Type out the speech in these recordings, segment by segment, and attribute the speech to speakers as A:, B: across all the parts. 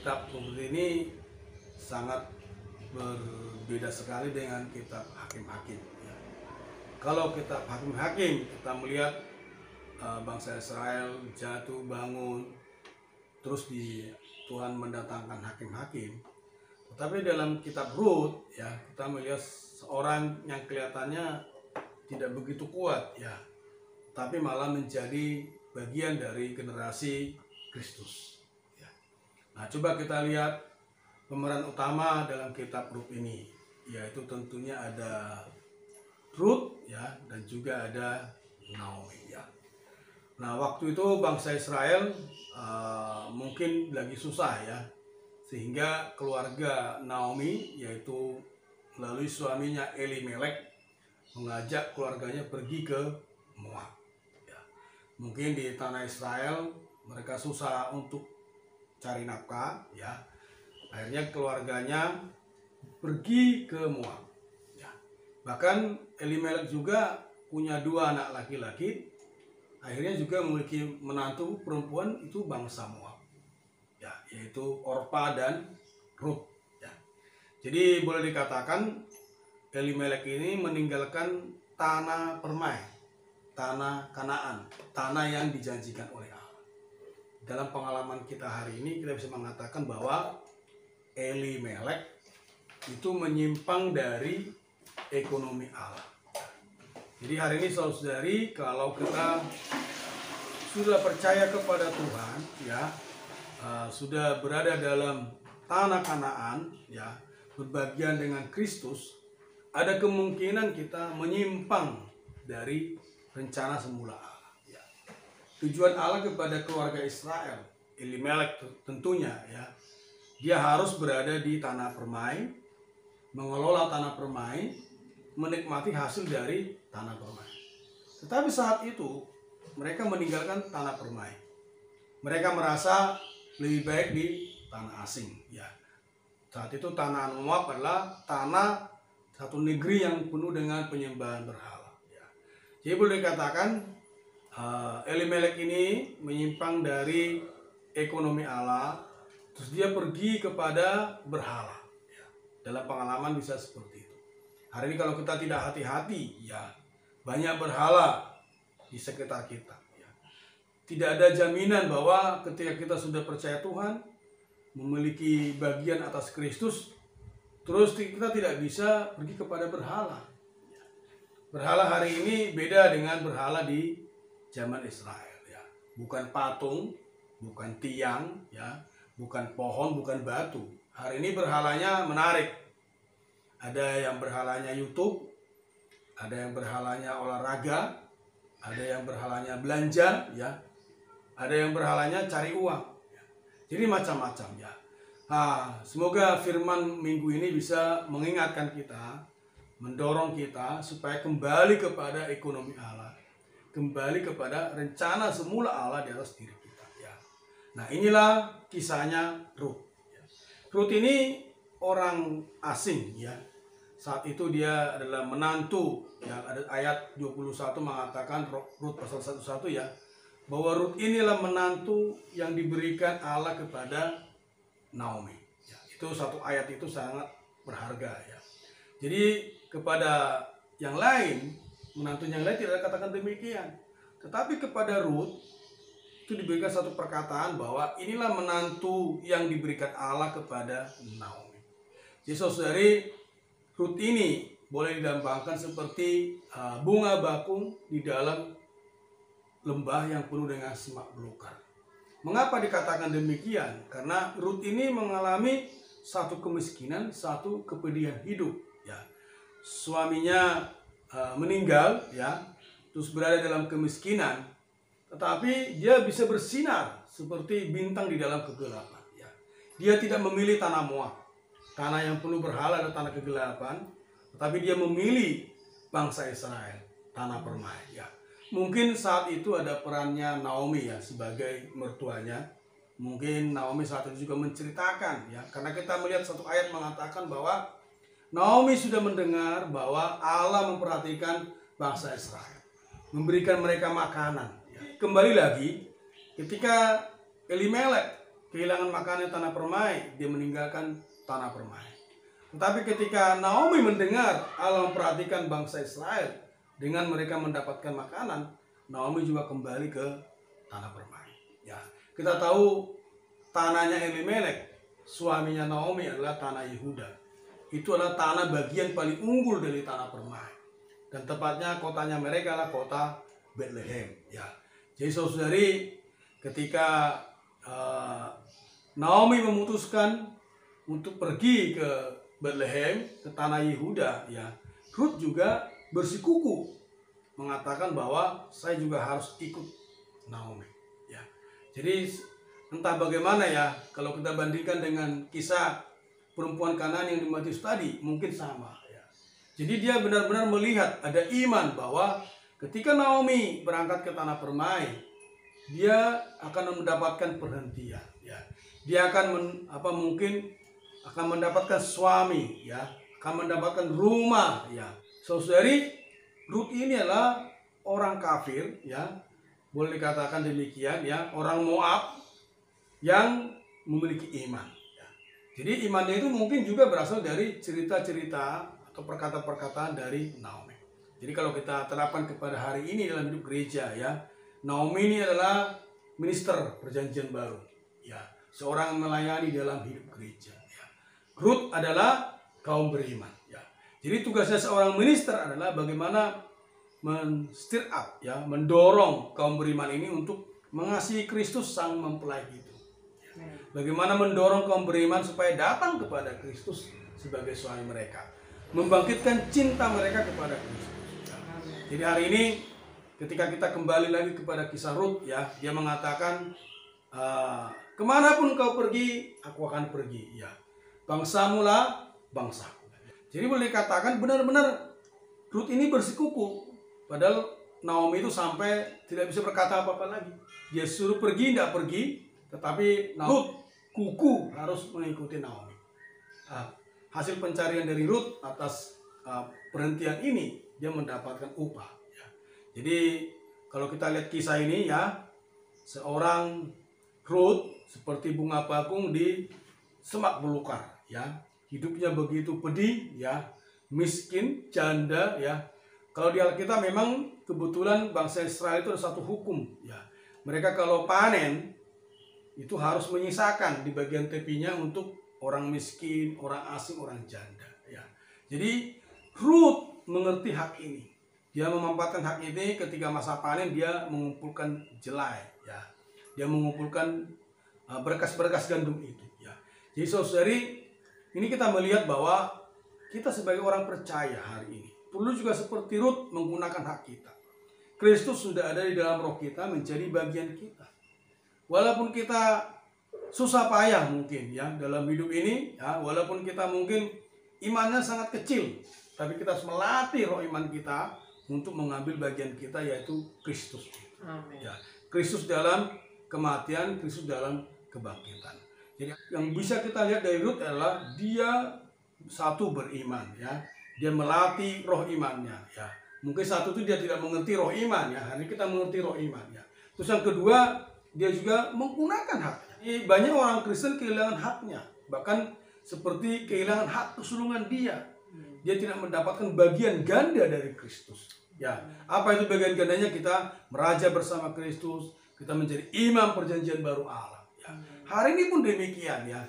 A: kitab Rut ini sangat berbeda sekali dengan kitab Hakim-Hakim. Ya. Kalau kitab Hakim-Hakim kita melihat bangsa Israel jatuh bangun, terus Tuhan mendatangkan hakim-hakim. Tetapi dalam kitab Rut ya kita melihat seorang yang kelihatannya tidak begitu kuat ya, tapi malah menjadi bagian dari generasi Kristus. Ya. Nah, coba kita lihat pemeran utama dalam kitab Rut ini, yaitu tentunya ada Rut ya, dan juga ada Naomi ya. Nah, waktu itu bangsa Israel mungkin lagi susah ya, sehingga keluarga Naomi yaitu melalui suaminya Elimelek mengajak keluarganya pergi ke Moab. Ya. Mungkin di tanah Israel mereka susah untuk cari nafkah ya. Akhirnya keluarganya pergi ke Moab. Ya. Bahkan Elimelek juga punya 2 anak laki-laki. Akhirnya juga memiliki menantu perempuan itu bangsa Moab. Ya, yaitu Orpa dan Rut. Ya. Jadi boleh dikatakan Elimelek ini meninggalkan tanah permai, tanah Kanaan, tanah yang dijanjikan oleh Allah. Dalam pengalaman kita hari ini kita bisa mengatakan bahwa Elimelek itu menyimpang dari ekonomi Allah. Jadi hari ini saudari, kalau kita sudah percaya kepada Tuhan ya, sudah berada dalam tanah Kanaan ya, berbagian dengan Kristus, ada kemungkinan kita menyimpang dari rencana semula Allah ya. Tujuan Allah kepada keluarga Israel, Elimelek tentunya ya, dia harus berada di tanah permai, mengelola tanah permai, menikmati hasil dari tanah permai. Tetapi saat itu mereka meninggalkan tanah permai. Mereka merasa lebih baik di tanah asing ya. Saat itu tanah Moab adalah tanah satu negeri yang penuh dengan penyembahan berhala ya. Jadi boleh dikatakan Elimelek ini menyimpang dari ekonomi Allah, terus dia pergi kepada berhala ya. Dalam pengalaman bisa seperti itu. Hari ini kalau kita tidak hati-hati ya, banyak berhala di sekitar kita ya. Tidak ada jaminan bahwa ketika kita sudah percaya Tuhan, memiliki bagian atas Kristus, terus kita tidak bisa pergi kepada berhala. Berhala hari ini beda dengan berhala di zaman Israel ya. Bukan patung, bukan tiang ya, bukan pohon, bukan batu. Hari ini berhalanya menarik. Ada yang berhalanya YouTube, ada yang berhalanya olahraga, ada yang berhalanya belanja ya, ada yang berhalanya cari uang. Jadi macam-macam ya. Semoga firman minggu ini bisa mengingatkan kita, mendorong kita supaya kembali kepada ekonomi Allah, kembali kepada rencana semula Allah di atas diri kita ya. Nah, inilah kisahnya Rut. Rut ini orang asing ya. Saat itu dia adalah menantu ya. Ada ayat 21 mengatakan Rut pasal 11 ya, bahwa Rut inilah menantu yang diberikan Allah kepada Naomi ya. Itu satu ayat itu sangat berharga ya. Jadi kepada yang lain, menantu yang lain tidak katakan demikian, tetapi kepada Rut itu diberikan satu perkataan bahwa inilah menantu yang diberikan Allah kepada Naomi. Jadi saudari, Rut ini boleh dilambangkan seperti bunga bakung di dalam lembah yang penuh dengan semak belukar. Mengapa dikatakan demikian? Karena Rut ini mengalami satu kemiskinan, satu kepedihan hidup ya. Suaminya meninggal ya, terus berada dalam kemiskinan, tetapi dia bisa bersinar seperti bintang di dalam kegelapan ya. Dia tidak memilih tanah Moab, tanah yang penuh berhala dan tanah kegelapan, tetapi dia memilih bangsa Israel, tanah permai ya. Mungkin saat itu ada perannya Naomi ya sebagai mertuanya. Mungkin Naomi saat itu juga menceritakan ya, karena kita melihat satu ayat mengatakan bahwa Naomi sudah mendengar bahwa Allah memperhatikan bangsa Israel, memberikan mereka makanan ya. Kembali lagi ketika Elimelek kehilangan makanan tanah permai, dia meninggalkan tanah permai. Tetapi ketika Naomi mendengar Allah memperhatikan bangsa Israel dengan mereka mendapatkan makanan, Naomi juga kembali ke tanah permai. Ya, kita tahu tanahnya Elimelek, suaminya Naomi, adalah tanah Yehuda. Itu adalah tanah bagian paling unggul dari tanah permai. Dan tepatnya kotanya mereka adalah kota Bethlehem. Ya, jadi saudari, ketika Naomi memutuskan untuk pergi ke Bethlehem, ke tanah Yehuda, ya, Ruth juga bersikuku mengatakan bahwa saya juga harus ikut Naomi. Ya, jadi entah bagaimana ya, kalau kita bandingkan dengan kisah perempuan Kanaan yang di Matius tadi, mungkin sama. Ya. Jadi dia benar-benar melihat ada iman bahwa ketika Naomi berangkat ke tanah permai, dia akan mendapatkan perhentian. Ya. Dia akan mungkin akan mendapatkan suami, ya, akan mendapatkan rumah, ya. Saudari, Ruth ini adalah orang kafir, ya, boleh dikatakan demikian, ya, orang Moab yang memiliki iman. Ya. Jadi imannya itu mungkin juga berasal dari cerita-cerita atau perkataan-perkataan dari Naomi. Jadi kalau kita terapkan kepada hari ini dalam hidup gereja, ya, Naomi ini adalah minister perjanjian baru, ya, seorang melayani dalam hidup gereja. Ya. Ruth adalah kaum beriman. Ya. Jadi tugasnya seorang minister adalah bagaimana men-stir up, ya, mendorong kaum beriman ini untuk mengasihi Kristus sang mempelai itu. Ya. Bagaimana mendorong kaum beriman supaya datang kepada Kristus sebagai suami mereka, membangkitkan cinta mereka kepada Kristus. Ya. Jadi hari ini ketika kita kembali lagi kepada kisah Ruth, ya, dia mengatakan, kemanapun kau pergi, aku akan pergi. Ya, bangsamu lah bangsaku. Jadi boleh dikatakan benar-benar Ruth ini bersikuku. Padahal Naomi itu sampai tidak bisa berkata apa-apa lagi. Dia suruh pergi, tidak pergi, tetapi Ruth kuku harus mengikuti Naomi. Hasil pencarian dari Ruth atas perhentian ini, dia mendapatkan upah. Jadi kalau kita lihat kisah ini, ya, seorang Ruth seperti bunga bakung di semak belukar, ya, hidupnya begitu pedih, ya, miskin, janda, ya. Kalau di Alkitab memang kebetulan bangsa Israel itu ada satu hukum, ya, mereka kalau panen itu harus menyisakan di bagian tepinya untuk orang miskin, orang asing, orang janda, ya. Jadi Ruth mengerti hak ini. Dia memanfaatkan hak ini ketika masa panen, dia mengumpulkan jelai, ya. Dia mengumpulkan berkas-berkas gandum itu, ya. Jadi saudari, ini kita melihat bahwa kita sebagai orang percaya hari ini perlu juga seperti Ruth menggunakan hak kita. Kristus sudah ada di dalam roh kita menjadi bagian kita. Walaupun kita susah payah mungkin, ya, dalam hidup ini, ya, walaupun kita mungkin imannya sangat kecil, tapi kita harus melatih roh iman kita untuk mengambil bagian kita, yaitu Kristus. Amin. Ya, Kristus dalam kematian, Kristus dalam kebangkitan. Jadi yang bisa kita lihat dari Ruth adalah dia satu beriman, ya. Dia melatih roh imannya, ya. Mungkin satu itu dia tidak mengerti roh iman, ya. Hari ini kita mengerti roh iman, ya. Terus yang kedua, dia juga menggunakan haknya. Banyak orang Kristen kehilangan haknya, bahkan seperti kehilangan hak kesulungan dia. Dia tidak mendapatkan bagian ganda dari Kristus. Ya, apa itu bagian gandanya? Kita meraja bersama Kristus, kita menjadi imam perjanjian baru Allah. Ya. Hari ini pun demikian, ya.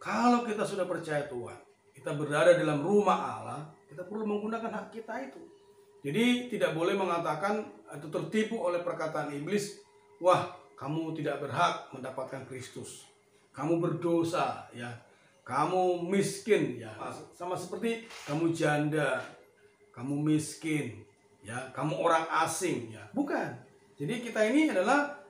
A: Kalau kita sudah percaya Tuhan, kita berada dalam rumah Allah, kita perlu menggunakan hak kita itu. Jadi tidak boleh mengatakan atau tertipu oleh perkataan iblis, wah, kamu tidak berhak mendapatkan Kristus, kamu berdosa, ya. Kamu miskin, ya, sama seperti kamu janda, kamu miskin, ya, kamu orang asing, ya. Bukan. Jadi kita ini adalah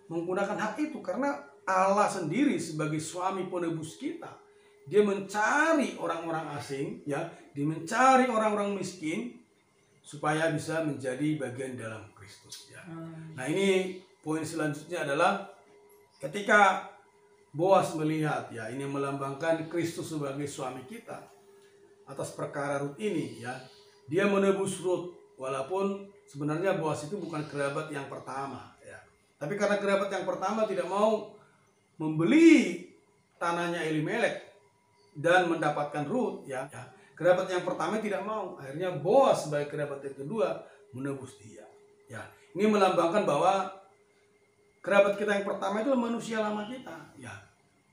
A: menggunakan hak itu karena Allah sendiri sebagai suami penebus kita, dia mencari orang-orang asing, ya, dia mencari orang-orang miskin supaya bisa menjadi bagian dalam Kristus, ya. Nah, ini poin selanjutnya adalah ketika Boas melihat, ya, ini melambangkan Kristus sebagai suami kita. Atas perkara Ruth ini, ya, dia menebus Ruth, walaupun sebenarnya Boas itu bukan kerabat yang pertama, ya. Tapi karena kerabat yang pertama tidak mau membeli tanahnya Elimelek dan mendapatkan Rut, ya, kerabat yang pertama tidak mau. Akhirnya Boas sebagai kerabat yang kedua menebus dia. Ya, ini melambangkan bahwa kerabat kita yang pertama itu manusia lama kita. Ya,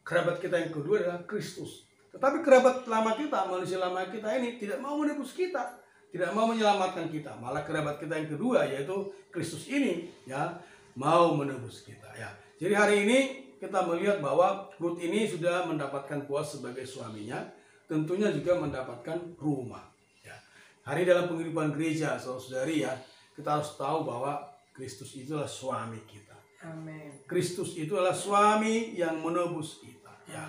A: kerabat kita yang kedua adalah Kristus. Tetapi kerabat lama kita, manusia lama kita ini tidak mau menebus kita, tidak mau menyelamatkan kita. Malah kerabat kita yang kedua yaitu Kristus ini, ya, mau menebus kita. Ya, jadi hari ini kita melihat bahwa Rut ini sudah mendapatkan Boas sebagai suaminya, tentunya juga mendapatkan rumah. Ya. Hari dalam penghidupan gereja, saudari, ya, kita harus tahu bahwa Kristus itulah suami kita. Amen. Kristus itu adalah suami yang menebus kita. Ya.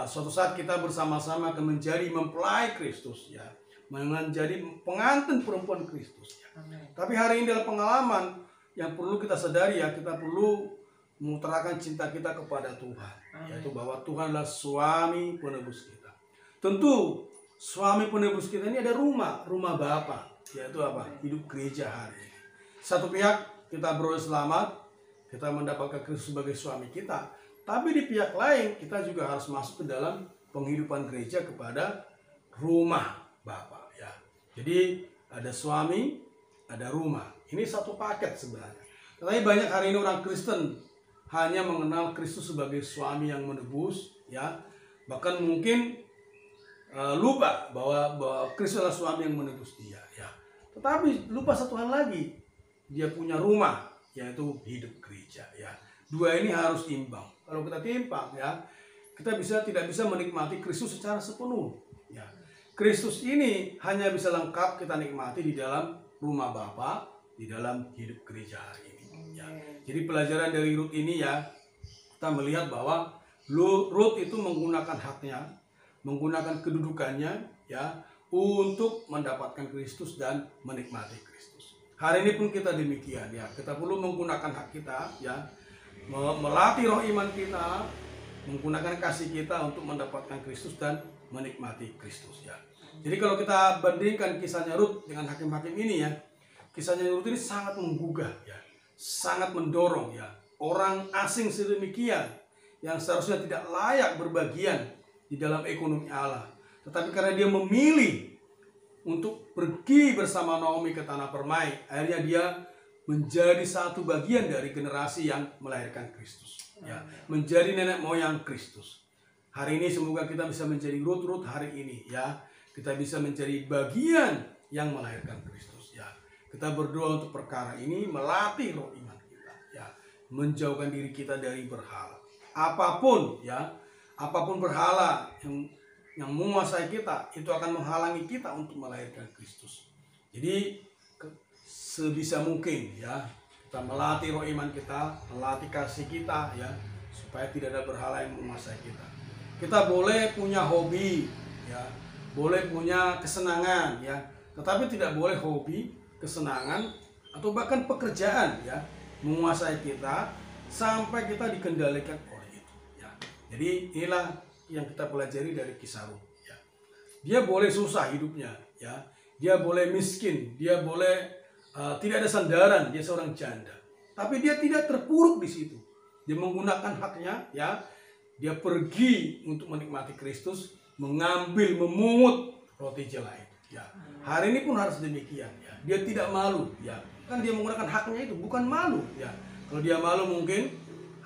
A: Suatu saat kita bersama-sama akan menjadi mempelai Kristus, ya, menjadi pengantin perempuan Kristus. Ya. Tapi hari ini dalam pengalaman yang perlu kita sadari, ya, kita perlu mengutarakan cinta kita kepada Tuhan. Amen. Yaitu bahwa Tuhan adalah suami penebus kita. Tentu suami penebus kita ini ada rumah Bapa, yaitu apa? Hidup gereja hari ini. Satu pihak kita beroleh selamat, kita mendapatkan Kristus sebagai suami kita. Tapi di pihak lain kita juga harus masuk ke dalam penghidupan gereja kepada rumah Bapa. Ya. Jadi ada suami, ada rumah. Ini satu paket sebenarnya. Tetapi banyak hari ini orang Kristen hanya mengenal Kristus sebagai suami yang menebus, ya, bahkan mungkin lupa bahwa Kristus adalah suami yang menebus dia, ya. Tetapi lupa satu hal lagi, dia punya rumah, yaitu hidup gereja, ya. Dua ini harus imbang. Kalau kita timpang, ya, kita tidak bisa menikmati Kristus secara sepenuh, ya. Kristus ini hanya bisa lengkap kita nikmati di dalam rumah Bapa, di dalam hidup gereja hari ini. Ya. Jadi pelajaran dari Rut ini, ya, kita melihat bahwa Rut itu menggunakan haknya, menggunakan kedudukannya, ya, untuk mendapatkan Kristus dan menikmati Kristus. Hari ini pun kita demikian, ya, kita perlu menggunakan hak kita, ya, melatih roh iman kita, menggunakan kasih kita untuk mendapatkan Kristus dan menikmati Kristus, ya. Jadi kalau kita bandingkan kisahnya Rut dengan hakim-hakim ini, ya, kisahnya Rut ini sangat menggugah, ya, sangat mendorong, ya, orang asing sedemikian yang seharusnya tidak layak berbagian di dalam ekonomi Allah, tetapi karena dia memilih untuk pergi bersama Naomi ke tanah permai, akhirnya dia menjadi satu bagian dari generasi yang melahirkan Kristus, ya, menjadi nenek moyang Kristus. Hari ini semoga kita bisa menjadi Rut hari ini, ya, kita bisa menjadi bagian yang melahirkan Kristus, ya. Kita berdoa untuk perkara ini, melatih roh iman kita, ya, menjauhkan diri kita dari berhala. Apapun, ya, apapun berhala yang menguasai kita, itu akan menghalangi kita untuk melahirkan Kristus. Jadi sebisa mungkin, ya, kita melatih roh iman kita, melatih kasih kita, ya, supaya tidak ada berhala yang menguasai kita. Kita boleh punya hobi, ya, boleh punya kesenangan, ya, tetapi tidak boleh hobi, kesenangan, atau bahkan pekerjaan, ya, menguasai kita sampai kita dikendalikan oleh itu, ya. Jadi inilah yang kita pelajari dari kisah Rut, ya. Dia boleh susah hidupnya, ya, dia boleh miskin, dia boleh tidak ada sandaran, dia seorang janda, tapi dia tidak terpuruk di situ. Dia menggunakan haknya, ya, dia pergi untuk menikmati Kristus, mengambil, memungut roti jala itu, ya. Hari ini pun harus demikian, ya. Dia tidak malu, ya, kan dia menggunakan haknya itu, bukan malu, ya. Kalau dia malu mungkin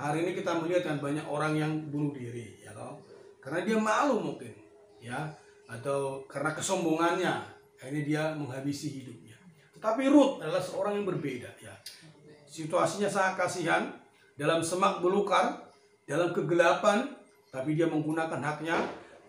A: hari ini kita melihat kan banyak orang yang bunuh diri, ya, toh, karena dia malu mungkin, ya, atau karena kesombongannya, ini dia menghabisi hidupnya. Tetapi Rut adalah seorang yang berbeda, ya. Situasinya sangat kasihan, dalam semak belukar, dalam kegelapan, tapi dia menggunakan haknya,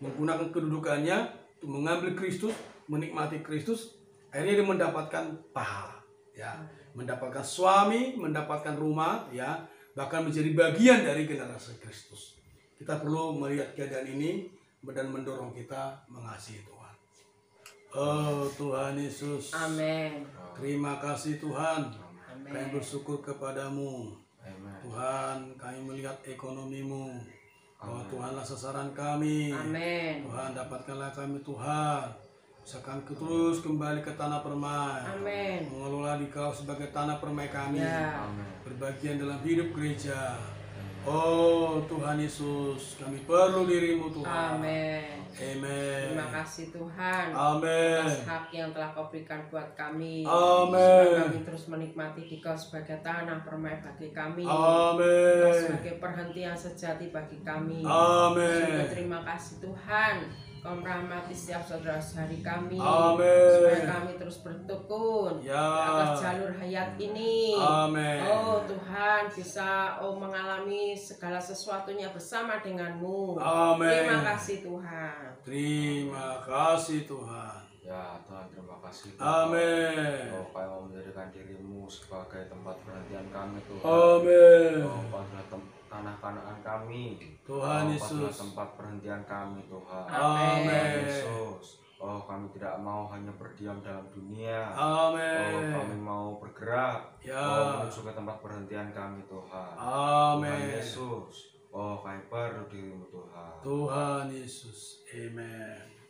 A: menggunakan kedudukannya untuk mengambil Kristus, menikmati Kristus. Akhirnya dia mendapatkan pahala, ya, mendapatkan suami, mendapatkan rumah, ya, bahkan menjadi bagian dari generasi Kristus. Kita perlu melihat keadaan ini dan mendorong kita mengasihi Tuhan. Oh Tuhan Yesus, amin. Terima kasih Tuhan, amin. Kami bersyukur kepadamu, amin. Tuhan, kami melihat ekonomimu, bahwa Tuhanlah sasaran kami, amin. Tuhan, dapatkanlah kami Tuhan, bisa kami terus kembali ke tanah permai, amin. Mengelola di Kau sebagai tanah permai kami, ya. Berbagian dalam hidup gereja, Oh Tuhan Yesus, kami perlu diri-Mu Tuhan.
B: Amin.
A: Amin.
B: Terima kasih Tuhan
A: Amin.
B: atas hak yang telah Kau berikan buat kami.
A: Amin.
B: Supaya kami terus menikmati Dikau sebagai tanah permai bagi kami. Dikau
A: Amin.
B: sebagai perhentian sejati bagi kami.
A: Amin.
B: Sungguh terima kasih Tuhan. Kau merahmati setiap saudara-saudari kami.
A: Amin.
B: Supaya kami terus bertekun
A: Ya.
B: di atas jalur hayat ini.
A: Amin.
B: Oh Tuhan, bisa mengalami segala sesuatunya bersama denganmu.
A: Amin.
B: Terima kasih Tuhan.
A: Terima kasih Tuhan.
C: Ya Tuhan, terima kasih Tuhan.
A: Amin.
C: Oh, Kau mau menjadikan diri-Mu sebagai tempat perhentian kami Tuhan.
A: Amin.
C: Oh, Kau adalah tanah Kanaan kami.
A: Tuhan
C: Oh, Kau adalah
A: Yesus.
C: tempat perhentian kami Tuhan.
A: Amin.
C: Tuhan Yesus. Oh, kami tidak mau hanya berdiam dalam dunia. Oh, kami
A: Amin.
C: mau bergerak.
A: Ya.
C: Oh, menuju ke tempat perhentian kami Tuhan.
A: Amin.
C: Tuhan Yesus. Oh, kami perlu diri-Mu Tuhan.
A: Tuhan Yesus. Amin.